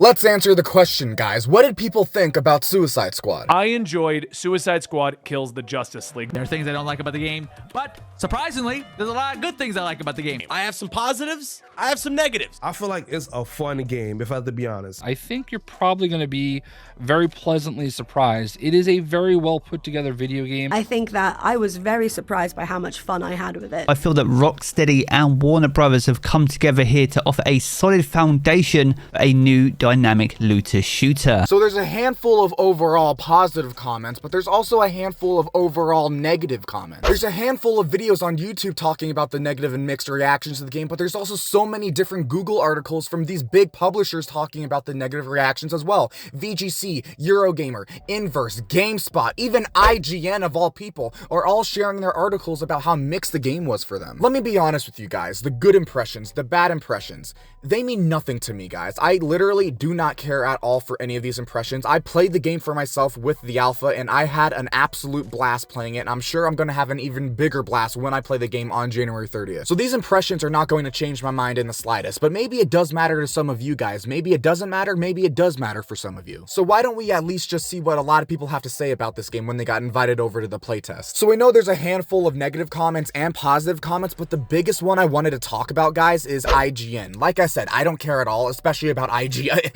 Let's answer the question, guys. What did people think about Suicide Squad? I enjoyed Suicide Squad Kills the Justice League. There are things I don't like about the game, but surprisingly, there's a lot of good things I like about the game. I have some positives, I have some negatives. I feel like it's a fun game, if I have to be honest. I think you're probably going to be very pleasantly surprised. It is a very well put together video game. I think that I was very surprised by how much fun I had with it. I feel that Rocksteady and Warner Brothers have come together here to offer a solid foundation for a new dynamic looter shooter. So there's a handful of overall positive comments, but there's also a handful of overall negative comments. There's a handful of videos on YouTube talking about the negative and mixed reactions to the game, but there's also so many different Google articles from these big publishers talking about the negative reactions as well. VGC, Eurogamer, Inverse, GameSpot, even IGN of all people are all sharing their articles about how mixed the game was for them. Let me be honest with you guys, the good impressions, the bad impressions, they mean nothing to me, guys. I literally do not care at all for any of these impressions. I played the game for myself with the alpha and I had an absolute blast playing it, and I'm sure I'm going to have an even bigger blast when I play the game on January 30th. So these impressions are not going to change my mind in the slightest, but maybe it does matter to some of you guys. Maybe it doesn't matter, maybe it does matter for some of you. So why don't we at least just see what a lot of people have to say about this game when they got invited over to the playtest. So we know there's a handful of negative comments and positive comments, but the biggest one I wanted to talk about, guys, is IGN. Like I said, I don't care at all, especially about IGN's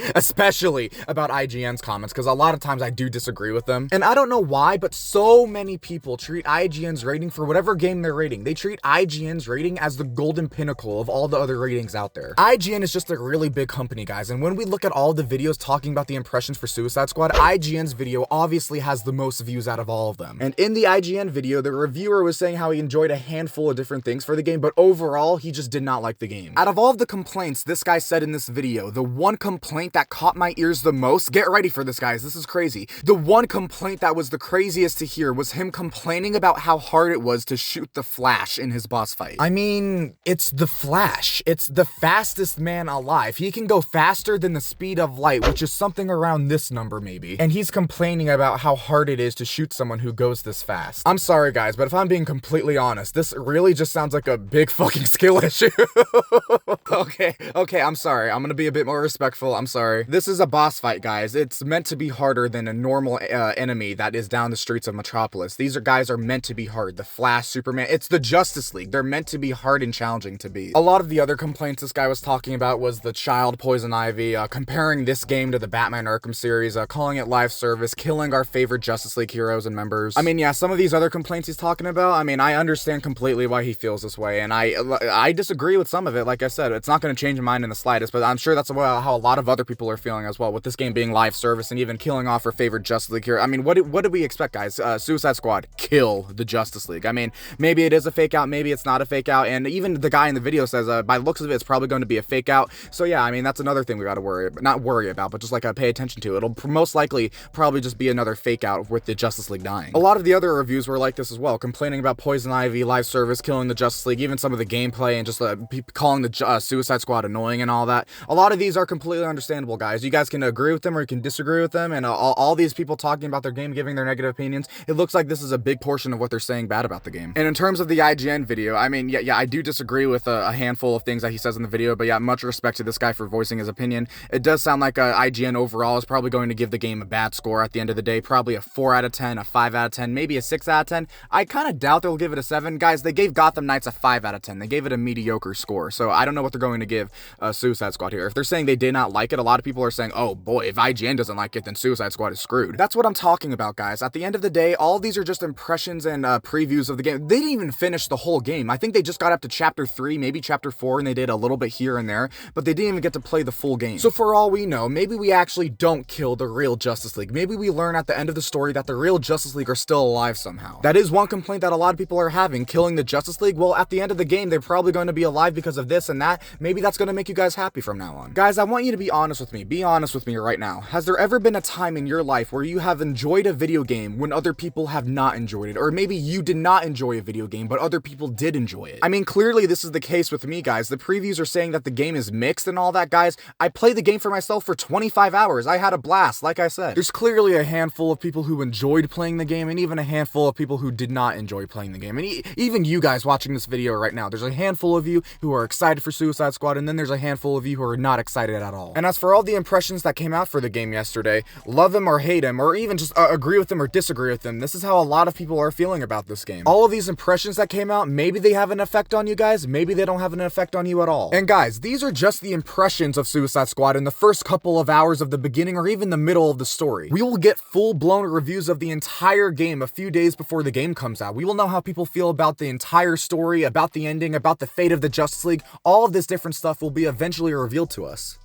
comments, because a lot of times I do disagree with them. And I don't know why, but so many people treat IGN's rating for whatever game they're rating. They treat IGN's rating as the golden pinnacle of all the other ratings out there. IGN is just a really big company, guys, and when we look at all the videos talking about the impressions for Suicide Squad, IGN's video obviously has the most views out of all of them. And in the IGN video, the reviewer was saying how he enjoyed a handful of different things for the game, but overall, he just did not like the game. Out of all of the complaints this guy said in this video, the one complaint that caught my ears the most, get ready for this, guys, this is crazy. The one complaint that was the craziest to hear was him complaining about how hard it was to shoot the Flash in his boss fight. I mean, it's the Flash. It's the fastest man alive. He can go faster than the speed of light, which is something around this number maybe. And he's complaining about how hard it is to shoot someone who goes this fast. I'm sorry, guys, but if I'm being completely honest, this really just sounds like a big fucking skill issue. Okay, I'm sorry. I'm gonna be a bit more respectful. I'm sorry. This is a boss fight, guys. It's meant to be harder than a normal enemy that is down the streets of Metropolis. These guys are meant to be hard. The Flash, Superman, it's the Justice League. They're meant to be hard and challenging to beat. A lot of the other complaints this guy was talking about was the child Poison Ivy, comparing this game to the Batman Arkham series, calling it live service, killing our favorite Justice League heroes and members. I mean, yeah, some of these other complaints he's talking about, I mean, I understand completely why he feels this way, and I disagree with some of it. Like I said, it's not going to change my mind in the slightest, but I'm sure that's how a lot of other people are feeling as well, with this game being live service and even killing off our favorite Justice League hero. I mean, what did we expect, guys? Suicide Squad, kill the Justice League. I mean, maybe it is a fake out, maybe it's not a fake out, and even the guy in the video says, by looks of it, it's probably going to be a fake out. So yeah, I mean, that's another thing we got to not worry about, but just like pay attention to. It'll most likely probably just be another fake out with the Justice League dying. A lot of the other reviews were like this as well, complaining about Poison Ivy, live service, killing the Justice League, even some of the gameplay, and just calling the Suicide Squad annoying and all that. A lot of these are completely understandable, guys. You guys can agree with them or you can disagree with them, and all these people talking about their game, giving their negative opinions, it looks like this is a big portion of what they're saying bad about the game. And in terms of the IGN video, I mean, yeah, I do disagree with a handful of things that he says in the video, but yeah, much respect to this guy for voicing his opinion. It does sound like IGN overall is probably going to give the game a bad score at the end of the day, probably a 4 out of 10, a 5 out of 10, maybe a 6 out of 10. I kind of doubt they'll give it a 7. Guys, they gave Gotham Knights a 5 out of 10. They gave it a mediocre score, so I don't know what they're going to give Suicide Squad here. If they're saying they did not like it, a lot of people are saying, oh boy, if IGN doesn't like it, then Suicide Squad is screwed. That's what I'm talking about, guys. At the end of the day, all these are just impressions and previews of the game. They didn't even finish the whole game. I think they just got up to chapter 3, maybe chapter 4, and they did a little bit here and there, but they didn't even get to play the full game. So for all we know, maybe we actually don't kill the real Justice League. Maybe we learn at the end of the story that the real Justice League are still alive somehow. That is one complaint that a lot of people are having, killing the Justice League. Well, at the end of the game, they're probably going to be alive because of this and that. Maybe that's going to make you guys happy from now on. Guys, I want you to be honest with me. Be honest with me right now. Has there ever been a time in your life where you have enjoyed a video game when other people have not enjoyed it? Or maybe you did not enjoy a video game, but other people did enjoy it. I mean, clearly this is the case with me, guys. The previews are saying that the game is mixed and all that, guys. I played the game for myself for 25 hours. I had a blast, like I said. There's clearly a handful of people who enjoyed playing the game, and even a handful of people who did not enjoy playing the game. And even you guys watching this video right now, there's a handful of you who are excited for Suicide Squad, and then there's a handful of you who are not excited at all. And as as for all the impressions that came out for the game yesterday, love him or hate him, or even just agree with him or disagree with him, this is how a lot of people are feeling about this game. All of these impressions that came out, maybe they have an effect on you guys, maybe they don't have an effect on you at all. And guys, these are just the impressions of Suicide Squad in the first couple of hours of the beginning or even the middle of the story. We will get full-blown reviews of the entire game a few days before the game comes out. We will know how people feel about the entire story, about the ending, about the fate of the Justice League. All of this different stuff will be eventually revealed to us.